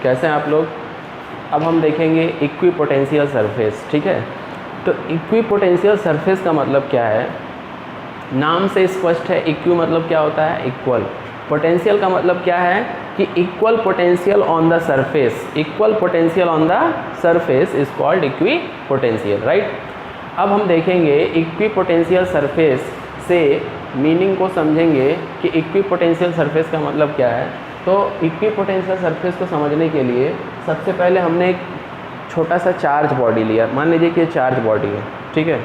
कैसे हैं आप लोग? अब हम देखेंगे इक्विपोटेंशियल सरफेस, ठीक है। तो इक्विपोटेंशियल सरफेस का मतलब क्या है? नाम से स्पष्ट है, इक्वी मतलब क्या होता है? इक्वल। पोटेंशियल का मतलब क्या है कि equal potential on the surface, equal potential on the surface is called equipotential, right. अब हम देखेंगे इक्विपोटेंशियल सरफेस से मीनिंग को समझेंगे कि इक्विपोटेंशियल सरफेस का मतलब क्या है। तो इक्विपोटेंशियल सरफेस को समझने के लिए सबसे पहले हमने एक छोटा सा चार्ज बॉडी लिया। मान लीजिए कि चार्ज बॉडी है, ठीक है।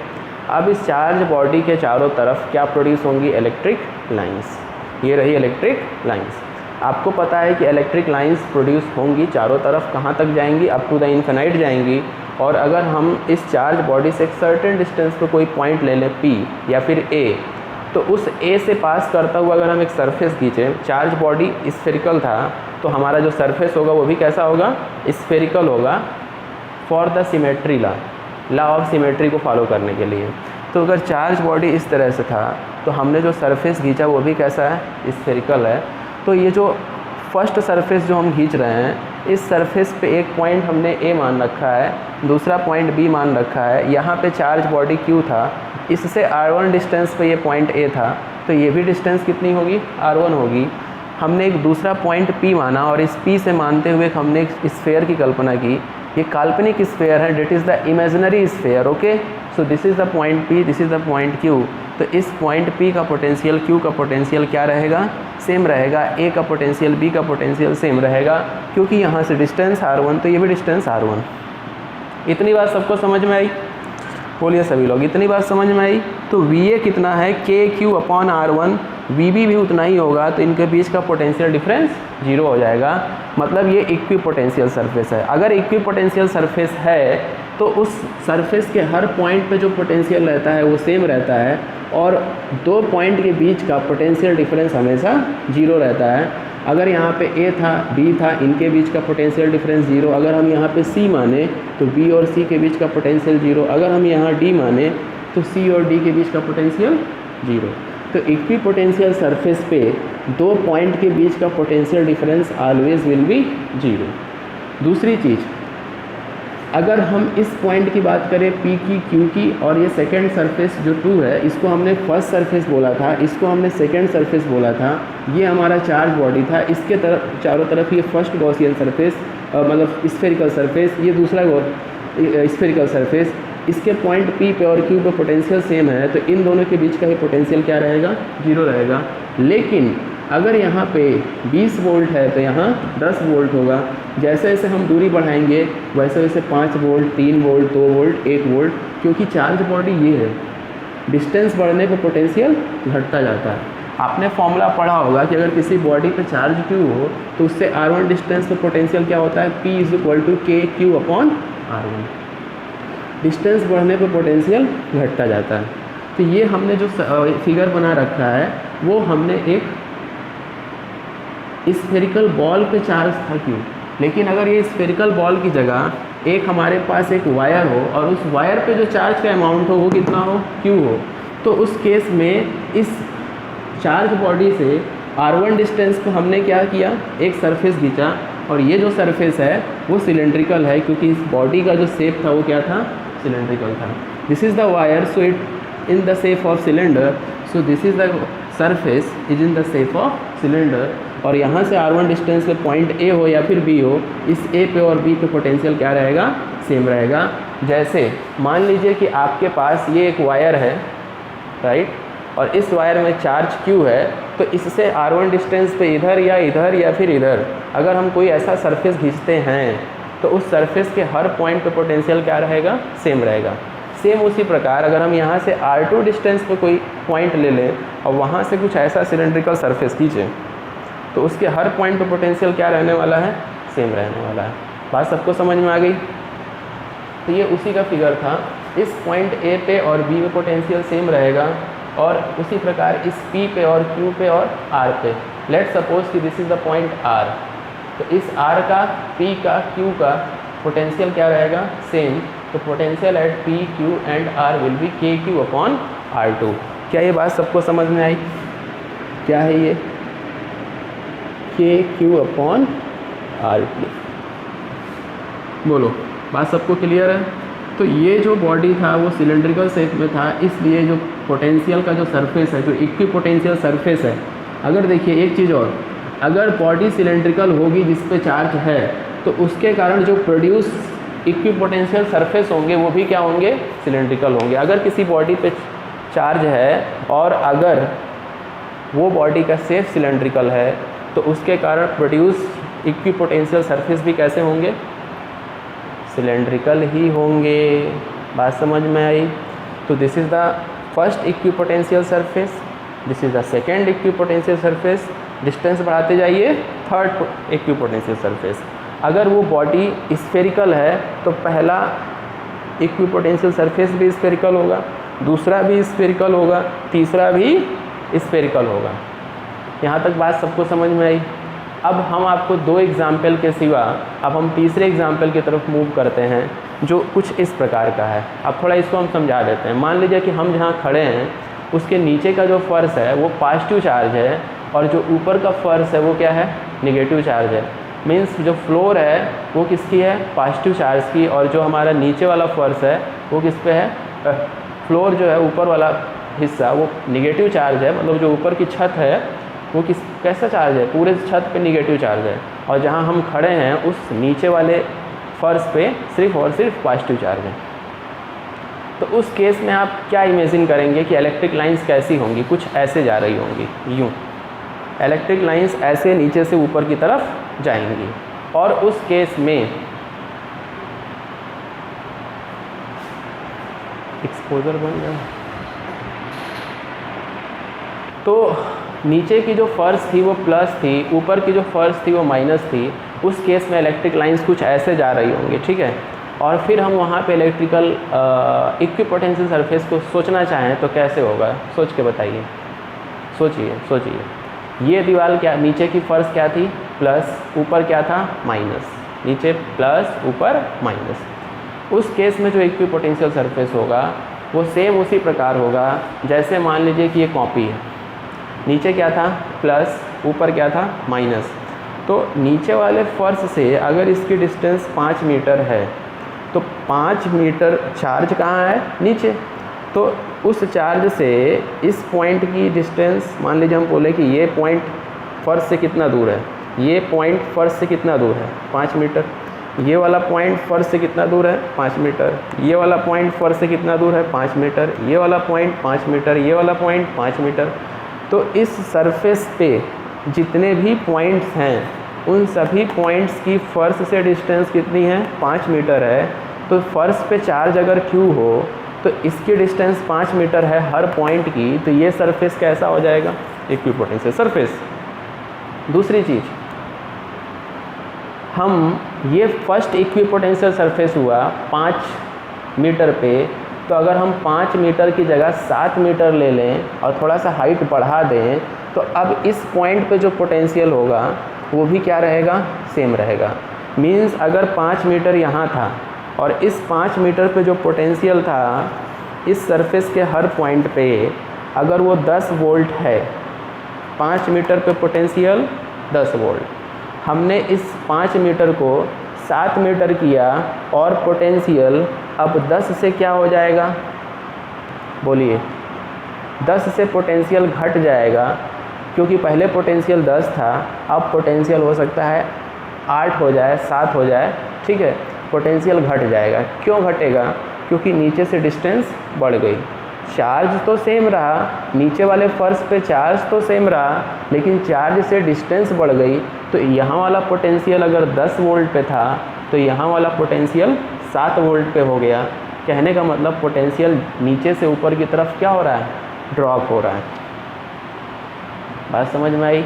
अब इस चार्ज बॉडी के चारों तरफ क्या प्रोड्यूस होंगी? Electric lines. ये रही इलेक्ट्रिक लाइंस। आपको पता है कि इलेक्ट्रिक लाइंस प्रोड्यूस होंगी चारों तरफ, कहाँ तक जाएंगी? अप टू द इन्फिनाइट जाएंगी। और अगर हम इस चार्ज बॉडी से एक सर्टेन डिस्टेंस पे कोई पॉइंट ले लें P या फिर A, तो उस A से पास करता हुआ अगर हम एक सरफेस खींचें, चार्ज बॉडी स्फेरिकल था तो हमारा जो सरफेस होगा वो भी कैसा होगा? स्फेरिकल होगा, for the symmetry law of symmetry को फॉलो करने के लिए। तो अगर चार्ज बॉडी इस तरह से था तो हमने जो सरफेस खींचा वो भी कैसा है? स्फेरिकल है। तो ये जो फर्स्ट सरफेस जो हम खींच रहे हैं, इस सरफेस पे एक पॉइंट हमने A मान रखा है, दूसरा पॉइंट B मान रखा है। यहाँ पे चार्ज बॉडी Q था, इससे R1 डिस्टेंस पे ये पॉइंट A था, तो ये भी डिस्टेंस कितनी होगी? R1 होगी। हमने एक दूसरा पॉइंट P माना और इस P से मानते हुए हमने एक स्फेयर की कल्पना की। ये काल्पनिक स्फेयर है, that is the imaginary sphere, okay. So this is the point P, this is the point Q। तो इस पॉइंट P का पोटेंशियल, Q का पोटेंशियल क्या रहेगा? सेम रहेगा। A का पोटेंशियल, B का पोटेंशियल सेम रहेगा, क्योंकि यहाँ से डिस्टेंस R1 तो ये भी डिस्टेंस R1। इतनी बात सबको समझ में आई? बोलिए सभी लोग, इतनी बात समझ में आई? तो VA कितना है? KQ upon R1। VB भी उतना ही होगा, तो इनके बीच का पोटेंशियल डिफरेंस 0 हो जाएगा। मतलब ये इक्विपोटेंशियल सरफेस है। अगर इक्विपोटेंशियल सरफेस है तो उस सरफेस के हर पॉइंट पे जो पोटेंशियल रहता है वो सेम रहता है, और दो पॉइंट के बीच का पोटेंशियल डिफरेंस हमेशा 0 रहता है। अगर यहाँ पे A था, B था, इनके बीच का पोटेंशियल डिफरेंस 0। अगर हम यहाँ पे C माने तो B और C के बीच का पोटेंशियल 0। अगर हम यहाँ D माने तो C और D के बीच का पोटेंशियल 0। तो इक्विपोटेंशियल सरफेस पे दो पॉइंट के बीच का potential difference always will be 0। दूसरी चीज़, अगर हम इस पॉइंट की बात करें P की, Q की, और ये सेकेंड सरफेस जो 2 है, इसको हमने फर्स्ट सरफेस बोला था, इसको हमने सेकेंड सरफेस बोला था। ये हमारा चार्ज बॉडी था, इसके तरफ चारों तरफ ये फर्स्ट गॉसियन सरफेस, मतलब स्फेरिकल सरफेस, ये दूसरा स्फेरिकल सरफेस। इसके पॉइंट P पे और Q पे पोटेंशियल सेम है, तो इन दोनों के बीच का ये पोटेंशियल क्या रहेगा? 0 रहेगा। लेकिन अगर यहाँ पे 20 वोल्ट है तो यहाँ 10 वोल्ट होगा। जैसे जैसे हम दूरी बढ़ाएंगे वैसे वैसे 5 वोल्ट, 3 वोल्ट, 2 वोल्ट, 1 वोल्ट, क्योंकि चार्ज बॉडी ये है। डिस्टेंस बढ़ने पे पोटेंशियल घटता जाता है। आपने फॉर्मूला पढ़ा होगा कि अगर किसी बॉडी पे चार्ज Q हो तो उससे R1 डिस्टेंस पे पोटेंशियल क्या होता है? P = KQ upon R1। Distance बढ़ने पे पोटेंशियल घटता जाता है। तो ये हमने जो फिगर बना रखा है वो हमने एक स्फेरिकल बॉल पे चार्ज था Q, लेकिन अगर ये स्फेरिकल बॉल की जगह एक हमारे पास एक वायर हो और उस वायर पे जो चार्ज का अमाउंट हो वो कितना हो? Q हो, तो उस केस में इस चार्ज बॉडी से R1 डिस्टेंस पे हमने क्या किया? एक सरफेस खींचा, और ये जो सरफेस है वो सिलेंड्रिकल है, क्योंकि इस बॉडी का जो शेप था वो क्या था? सिलेंड्रिकल था। This is the wire, so it in the shape of cylinder, so this is the surface is in the shape of cylinder. और यहाँ से R1 डिस्टेंस पे पॉइंट A हो या फिर B हो, इस A पे और B पे पोटेंशियल क्या रहेगा? सेम रहेगा। जैसे मान लीजिए कि आपके पास ये एक वायर है, राइट, और इस वायर में चार्ज Q है, तो इससे R1 डिस्टेंस पे इधर या फिर इधर अगर हम कोई ऐसा सरफेस खींचते हैं तो उस सरफेस के हर पॉइंट पे पोटेंशियल क्या रहेगा? सेम रहेगा। सेम उसी प्रकार अगर हम यहाँ से R2 डिस्टेंस पे कोई पॉइंट ले लें और वहाँ से कुछ ऐसा सिलेंड्रिकल सरफेस खींचें तो उसके हर पॉइंट पे पोटेंशियल क्या रहने वाला है? सेम रहने वाला है। बात सबको समझ में आ गई? तो ये उसी का फिगर था। इस पॉइंट A पे और B पे पोटेंशियल सेम रहेगा, और उसी प्रकार इस P पे और Q पे और R पे। लेट्स सपोज कि this is the point R, तो इस R का, P का, Q का पोटेंशियल क्या रहेगा? सेम। तो potential at P, Q and R will be KQ upon R2। क्या ये बात सबको समझ में आई? क्या है ये? KQ upon R2। बोलो, बात सबको क्लियर है? तो ये जो बॉडी था वो सिलेंड्रिकल शेप में था, इसलिए जो पोटेंशियल का जो सरफेस है, जो इक्वी पोटेंशियल सरफेस है, अगर देखिए एक चीज़ और, अगर बॉडी सिलेंड्रिकल होगी जिस पे चार्ज है, तो उसके कारण जो प्रोड्यूस इक्वी पोटेंशियल सरफेस होंगे वो भी क्या होंगे? सिलेंड्रिकल होंगे। अगर किसी बॉडी पे चार्ज है और अगर वो बॉडी का शेप सिलेंड्रिकल है, तो उसके कारण प्रोड्यूस इक्वी पोटेंशियल सरफेस भी कैसे होंगे? सिलेंड्रिकल ही होंगे। बात समझ में आई? तो this is the first equi potential surface, this is the second equi potential surface. Distance बढ़ाते जाइए, थर्ड इक्वी पोटेंशियल सरफेस। अगर वो बॉडी स्फेरिकल है तो पहला इक्वी पोटेंशियल सरफेस भी स्फेरिकल होगा, दूसरा भी स्फेरिकल होगा, तीसरा भी स्फेरिकल होगा। यहाँ तक बात सबको समझ में आई? अब हम आपको दो एग्जाम्पल के सिवा अब हम तीसरे एग्जाम्पल की तरफ मूव करते हैं, जो कुछ इस प्रकार का है। अब थोड़ा इसको हम समझा देते हैं। मान लीजिए कि हम जहाँ खड़े हैं उसके नीचे का जो फर्श है वो पॉजिटिव चार्ज है और जो ऊपर का फर्श है वो क्या है? नेगेटिव चार्ज है। मीन्स जो फ्लोर है वो किसकी है? पॉजिटिव चार्ज की, और जो हमारा नीचे वाला फर्श है वो किस पे है? फ्लोर जो है ऊपर वाला हिस्सा वो नेगेटिव चार्ज है, मतलब जो ऊपर की छत है वो कैसा चार्ज है? पूरे छत पे नेगेटिव चार्ज है, और जहाँ हम खड़े हैं उस नीचे वाले फर्श पे सिर्फ और सिर्फ पॉजिटिव चार्ज है। तो उस केस में आप क्या इमेजिन करेंगे कि इलेक्ट्रिक लाइंस कैसी होंगी? कुछ ऐसे जा रही होंगी, यूँ इलेक्ट्रिक लाइंस ऐसे नीचे से ऊपर की तरफ जाएंगी। और उस केस में एक्सपोजर बन गया। तो नीचे की जो फर्श थी वो प्लस थी, ऊपर की जो फर्श थी वो माइनस थी। उस केस में इलेक्ट्रिक लाइंस कुछ ऐसे जा रही होंगी, ठीक है। और फिर हम वहाँ पे इलेक्ट्रिकल इक्वी पोटेंशियल सरफेस को सोचना चाहें तो कैसे होगा? सोच के बताइए, सोचिए। ये दीवार क्या, नीचे की फर्श क्या थी? प्लस, ऊपर क्या था? माइनस। नीचे प्लस, ऊपर माइनस। उस केस में जो इक्वी पोटेंशियल सरफेस होगा वो सेम उसी प्रकार होगा जैसे मान लीजिए कि ये कॉपी है। नीचे क्या था? प्लस, ऊपर क्या था? माइनस। तो नीचे वाले फर्श से अगर इसकी डिस्टेंस 5 मीटर है तो 5 मीटर चार्ज कहाँ है? नीचे। तो उस चार्ज से इस पॉइंट की डिस्टेंस, मान लीजिए हम बोले कि ये पॉइंट फर्श से कितना दूर है, ये पॉइंट फर्श से कितना दूर है? 5 मीटर। ये वाला पॉइंट फर्श से कितना दूर है? 5 मीटर। ये वाला पॉइंट फर्श से कितना दूर है? 5 मीटर। ये वाला पॉइंट 5 मीटर, ये वाला पॉइंट 5 मीटर। तो इस सरफेस पे जितने भी पॉइंट्स हैं उन सभी पॉइंट्स की फर्श से डिस्टेंस कितनी है? 5 मीटर है। तो फर्श पे चार्ज अगर Q हो तो इसकी डिस्टेंस 5 मीटर है हर पॉइंट की, तो ये सरफेस कैसा हो जाएगा? Equi potential surface. दूसरी चीज़, हम ये फर्स्ट इक्वी पोटेंशियल सरफेस हुआ 5 मीटर पे, तो अगर हम 5 मीटर की जगह 7 मीटर ले लें और थोड़ा सा हाइट बढ़ा दें, तो अब इस पॉइंट पे जो पोटेंशियल होगा वो भी क्या रहेगा? सेम रहेगा। मीन्स अगर 5 मीटर यहाँ था और इस 5 मीटर पे जो पोटेंशियल था इस सरफेस के हर पॉइंट पे अगर वो 10 वोल्ट है, 5 मीटर पे पोटेंशियल 10 वोल्ट, हमने इस 5 मीटर को 7 मीटर किया और पोटेंशियल अब 10 से क्या हो जाएगा? बोलिए, 10 से पोटेंशियल घट जाएगा, क्योंकि पहले पोटेंशियल 10 था, अब पोटेंशियल हो सकता है 8 हो जाए, 7 हो जाए, ठीक है। पोटेंशियल घट जाएगा। क्यों घटेगा? क्योंकि नीचे से डिस्टेंस बढ़ गई। चार्ज तो सेम रहा, नीचे वाले फर्श पे चार्ज तो सेम रहा, लेकिन चार्ज से डिस्टेंस बढ़ गई। तो यहाँ वाला पोटेंशियल अगर 10 वोल्ट पे था तो यहाँ वाला पोटेंशियल 7 वोल्ट पे हो गया। कहने का मतलब पोटेंशियल नीचे से ऊपर की तरफ क्या हो रहा है? ड्रॉप हो रहा है। बात समझ में आई?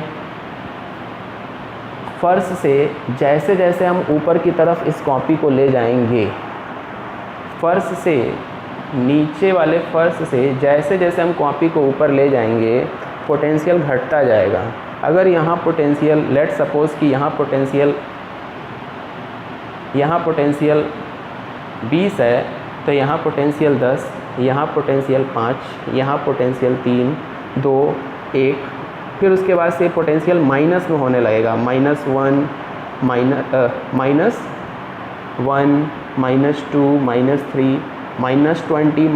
फर्श से जैसे जैसे हम ऊपर की तरफ इस कॉपी को ले जाएंगे, फर्श से नीचे वाले फर्श से जैसे जैसे हम कॉपी को ऊपर ले जाएंगे पोटेंशियल घटता जाएगा। अगर यहाँ पोटेंशियल, लेट सपोज कि यहाँ पोटेंशियल 20 है, तो यहाँ पोटेंशियल 10, यहाँ पोटेंशियल 5, यहाँ पोटेंशियल 3, 2, 1, फिर उसके बाद से पोटेंशियल माइनस में होने लगेगा, -1, 1, -2, -3, -20,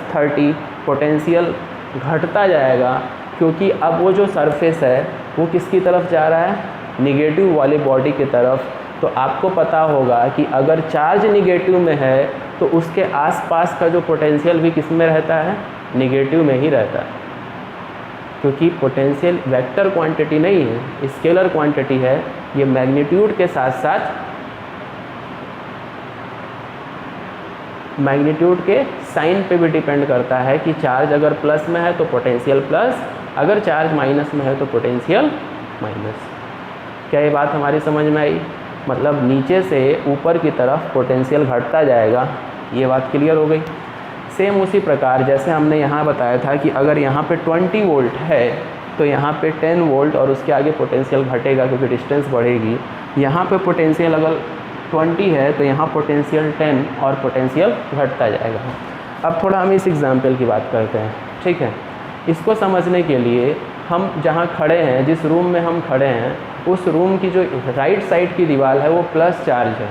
-30 पोटेंशियल घटता जाएगा, क्योंकि अब वो जो सरफेस है वो किसकी तरफ जा रहा है, निगेटिव वाली बॉडी की तरफ। तो आपको पता होगा कि अगर चार्ज निगेटिव में है तो उसके आसपास का जो पोटेंशियल भी किस में रहता है, निगेटिव में ही रहता है, क्योंकि पोटेंशियल वेक्टर क्वांटिटी नहीं है, स्केलर क्वांटिटी है। ये मैग्नीट्यूड के साथ साथ मैग्नीट्यूड के साइन पे भी डिपेंड करता है कि चार्ज अगर प्लस में है तो पोटेंशियल प्लस, अगर चार्ज माइनस में है तो पोटेंशियल माइनस। क्या ये बात हमारी समझ में आई? मतलब नीचे से ऊपर की तरफ पोटेंशियल घटता जाएगा, ये बात क्लियर हो गई। सेम उसी प्रकार जैसे हमने यहाँ बताया था कि अगर यहाँ पे 20 वोल्ट है तो यहाँ पे 10 वोल्ट और उसके आगे पोटेंशियल घटेगा क्योंकि डिस्टेंस बढ़ेगी। यहाँ पे पोटेंशियल अगर 20 है तो यहाँ पोटेंशियल 10 और पोटेंशियल घटता जाएगा। अब थोड़ा हम इस एग्जाम्पल की बात करते हैं, ठीक है। इसको समझने के लिए हम जहाँ खड़े हैं, जिस रूम में हम खड़े हैं, उस रूम की जो राइट साइड की दीवार है वो प्लस चार्ज है,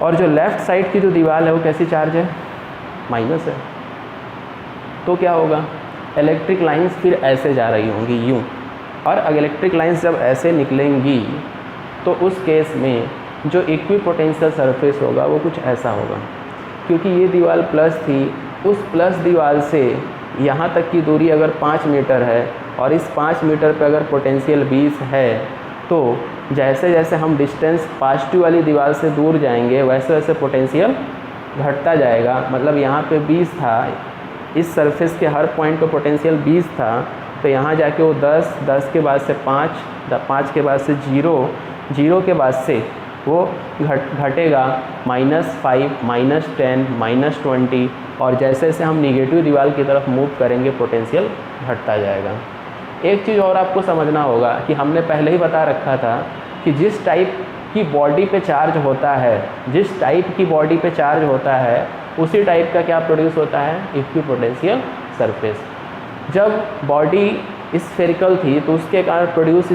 और जो लेफ़्ट साइड की जो दीवार है वो कैसी चार्ज है, माइनस है। तो क्या होगा, इलेक्ट्रिक लाइंस फिर ऐसे जा रही होंगी यूँ, और इलेक्ट्रिक लाइंस जब ऐसे निकलेंगी तो उस केस में जो इक्विपोटेंशियल सरफेस होगा वो कुछ ऐसा होगा। क्योंकि ये दीवार प्लस थी, उस प्लस दीवार से यहाँ तक की दूरी अगर 5 मीटर है और इस 5 मीटर पे अगर पोटेंशियल 20 है, तो जैसे जैसे हम डिस्टेंस पॉजिटिव वाली दीवार से दूर जाएंगे वैसे वैसे पोटेंशियल घटता जाएगा। मतलब यहाँ पे 20 था, इस सरफेस के हर पॉइंट पे पोटेंशियल 20 था, तो यहाँ जाके वो 10, 10 के बाद से 5, 5 के बाद से 0, 0 के बाद से वो घटेगा -5, -10, -20, और जैसे जैसे हम निगेटिव दीवार की तरफ मूव करेंगे पोटेंशियल घटता जाएगा। एक चीज़ और आपको समझना होगा कि हमने पहले ही बता रखा था कि जिस टाइप की बॉडी पे चार्ज होता है, जिस टाइप की बॉडी पे चार्ज होता है उसी टाइप का क्या प्रोड्यूस होता है, इक्विपोटेंशियल सरफेस। जब बॉडी स्फेरिकल थी तो उसके कारण प्रोड्यूस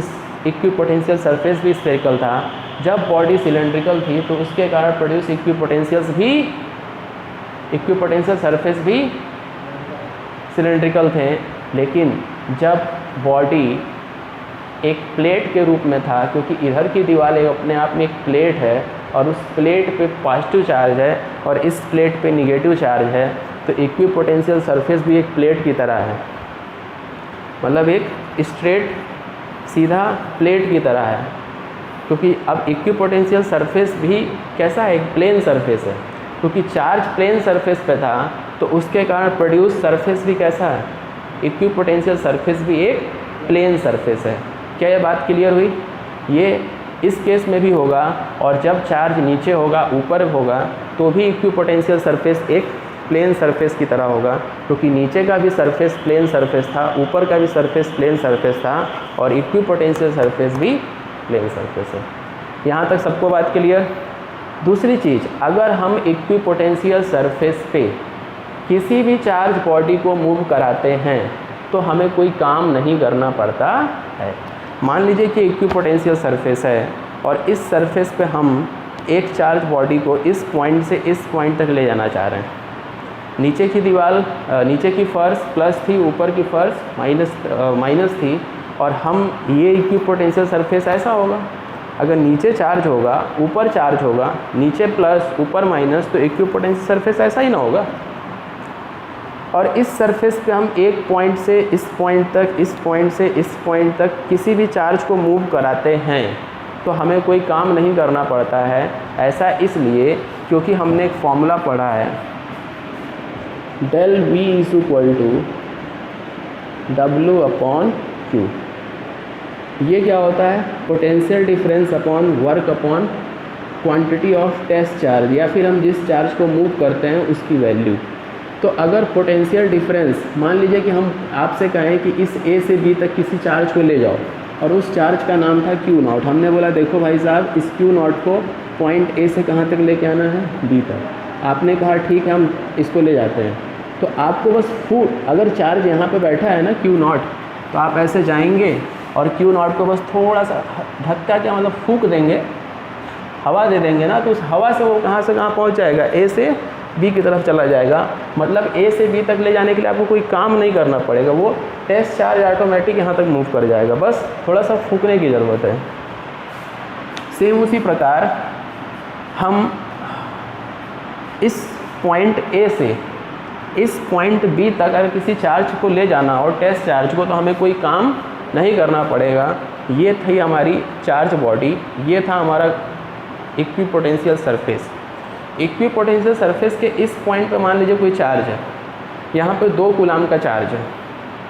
इक्विपोटेंशियल सरफेस भी स्फेरिकल था। जब बॉडी सिलेंड्रिकल थी तो उसके कारण प्रोड्यूस इक्विपोटेंशियल सरफेस भी सिलेंड्रिकल थे। लेकिन जब बॉडी एक प्लेट के रूप में था, क्योंकि इधर की दीवार अपने आप में एक प्लेट है और उस प्लेट पे पॉजिटिव चार्ज है और इस प्लेट पे निगेटिव चार्ज है, तो इक्विपोटेंशियल सरफेस भी एक प्लेट की तरह है। मतलब एक स्ट्रेट सीधा प्लेट की तरह है, क्योंकि अब इक्विपोटेंशियल सरफेस भी कैसा है, एक प्लेन सरफेस है। क्योंकि चार्ज प्लेन सरफेस पे था तो उसके कारण प्रोड्यूस सरफेस भी कैसा है, इक्विपोटेंशियल सरफेस भी एक प्लेन सरफेस है। क्या ये बात क्लियर हुई? ये इस केस में भी होगा, और जब चार्ज नीचे होगा, ऊपर होगा, तो भी इक्विपोटेंशियल सरफेस एक प्लेन सरफेस की तरह होगा, क्योंकि नीचे का भी सरफेस प्लेन सरफेस था, ऊपर का भी सरफेस प्लेन सरफेस था, और इक्विपोटेंशियल सरफेस भी प्लेन सरफेस है। यहाँ तक सबको बात क्लियर? दूसरी चीज़, अगर हम इक्विपोटेंशियल सरफेस पे किसी भी चार्ज बॉडी को मूव कराते हैं तो हमें कोई काम नहीं करना पड़ता है। मान लीजिए कि इक्विपोटेंशियल सरफेस है और इस सरफेस पे हम एक चार्ज बॉडी को इस पॉइंट से इस पॉइंट तक ले जाना चाह रहे हैं। नीचे की दीवार, नीचे की फर्श प्लस थी, ऊपर की फर्श माइनस थी, और हम ये इक्विपोटेंशियल सरफेस ऐसा होगा, अगर नीचे चार्ज होगा, ऊपर चार्ज होगा, नीचे प्लस ऊपर माइनस, तो इक्विपोटेंशियल सरफेस ऐसा ही ना होगा। और इस सरफेस पे हम एक पॉइंट से इस पॉइंट तक, इस पॉइंट से इस पॉइंट तक किसी भी चार्ज को मूव कराते हैं तो हमें कोई काम नहीं करना पड़ता है। ऐसा इसलिए क्योंकि हमने एक फॉर्मूला पढ़ा है, del V = W/Q। ये क्या होता है, potential difference upon work upon quantity of test charge, या फिर हम जिस चार्ज को मूव करते हैं उसकी वैल्यू। तो अगर पोटेंशियल डिफरेंस, मान लीजिए कि हम आपसे कहें कि इस A से B तक किसी चार्ज को ले जाओ, और उस चार्ज का नाम था Q0। हमने बोला देखो भाई साहब, इस Q0 को पॉइंट A से कहाँ तक लेके आना है, B तक। आपने कहा ठीक है, हम इसको ले जाते हैं। तो आपको बस अगर चार्ज यहाँ पे बैठा है ना Q0, तो आप ऐसे जाएंगे और Q0 को बस थोड़ा सा धक्का, क्या मतलब फूंक देंगे, हवा दे देंगे ना, तो उस हवा से वो कहाँ से कहाँ पहुँच जाएगा, ए से बी की तरफ चला जाएगा। मतलब ए से बी तक ले जाने के लिए आपको कोई काम नहीं करना पड़ेगा, वो टेस्ट चार्ज ऑटोमेटिक यहाँ तक मूव कर जाएगा, बस थोड़ा सा फूकने की ज़रूरत है। सेम उसी प्रकार हम इस पॉइंट ए से इस पॉइंट बी तक अगर किसी चार्ज को ले जाना और टेस्ट चार्ज को, तो हमें कोई काम नहीं करना पड़ेगा। ये थी हमारी चार्ज बॉडी, ये था हमारा इक्विपोटेंशियल सरफेस। इक्विपोटेंशियल सरफेस के इस पॉइंट पे मान लीजिए कोई चार्ज है, यहाँ पे 2 कूलाम का चार्ज है,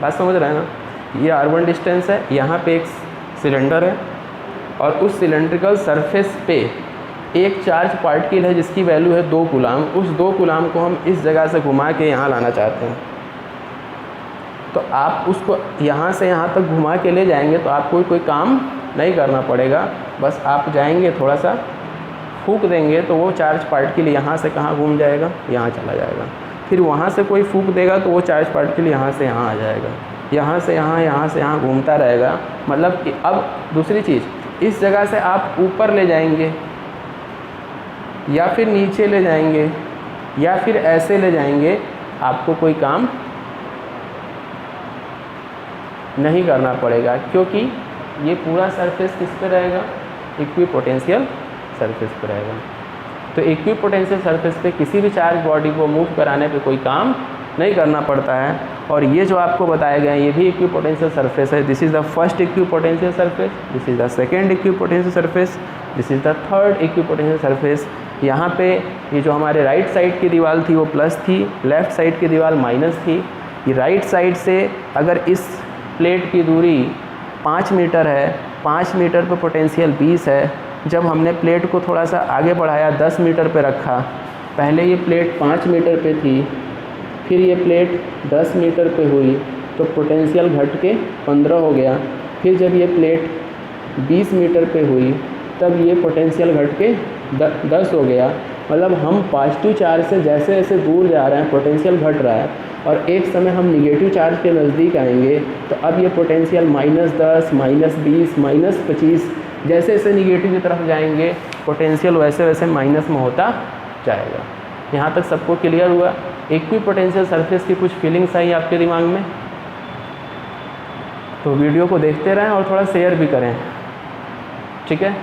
बात समझ रहे हैं ना। ये r1 डिस्टेंस है, यहाँ पे एक सिलेंडर है और उस सिलेंड्रिकल सरफेस पे एक चार्ज पार्टिकल है जिसकी वैल्यू है 2 कूलाम। उस 2 कूलाम को हम इस जगह से घुमा के यहाँ लाना चाहते हैं, तो आप उसको यहाँ से यहाँ तक घुमा के ले जाएंगे, तो आपको कोई काम नहीं करना पड़ेगा, बस आप जाएंगे थोड़ा सा फूंक देंगे तो वो चार्ज पार्टिकल यहाँ से कहाँ घूम जाएगा, यहाँ चला जाएगा। फिर वहाँ से कोई फूंक देगा तो वो चार्ज पार्टिकल यहाँ से यहाँ आ जाएगा, यहाँ से यहाँ, यहाँ से यहाँ घूमता रहेगा। मतलब कि अब दूसरी चीज़, इस जगह से आप ऊपर ले जाएंगे या फिर नीचे ले जाएंगे या फिर ऐसे ले जाएंगे, आपको कोई काम नहीं करना पड़ेगा, क्योंकि ये पूरा सरफेस किस पे रहेगा, इक्विपोटेंशियल सरफेस पे रहेगा। तो इक्विपोटेंशियल सरफेस पे किसी भी चार्ज बॉडी को मूव कराने पे कोई काम नहीं करना पड़ता है। और ये जो आपको बताया गया है ये भी इक्विपोटेंशियल सरफेस है। This is the first equipotential surface, this is the second equipotential surface, this is the third equipotential surface. यहाँ पे ये जो हमारे राइट साइड की दीवार थी वो प्लस थी, लेफ़्ट साइड की दीवार माइनस थी। ये राइट साइड से अगर इस प्लेट की दूरी 5 मीटर है, 5 मीटर पे पोटेंशियल 20 है। जब हमने प्लेट को थोड़ा सा आगे बढ़ाया, 10 मीटर पे रखा, पहले ये प्लेट 5 मीटर पे थी, फिर ये प्लेट 10 मीटर पे हुई तो पोटेंशियल घट के 15 हो गया। फिर जब ये प्लेट 20 मीटर पे हुई तब ये पोटेंशियल घट के 10 हो गया। मतलब हम पॉजिटिव चार्ज से जैसे जैसे दूर जा रहे हैं पोटेंशियल घट रहा है, और एक समय हम निगेटिव चार्ज के नज़दीक आएंगे तो अब ये पोटेंशियल -10, -20, -25, जैसे जैसे निगेटिव की तरफ जाएंगे पोटेंशियल वैसे वैसे माइनस में होता जाएगा। यहाँ तक सबको क्लियर हुआ। इक्विपोटेंशियल सरफेस की कुछ फीलिंग्स आई आपके दिमाग में, तो वीडियो को देखते रहें और थोड़ा शेयर भी करें, ठीक है।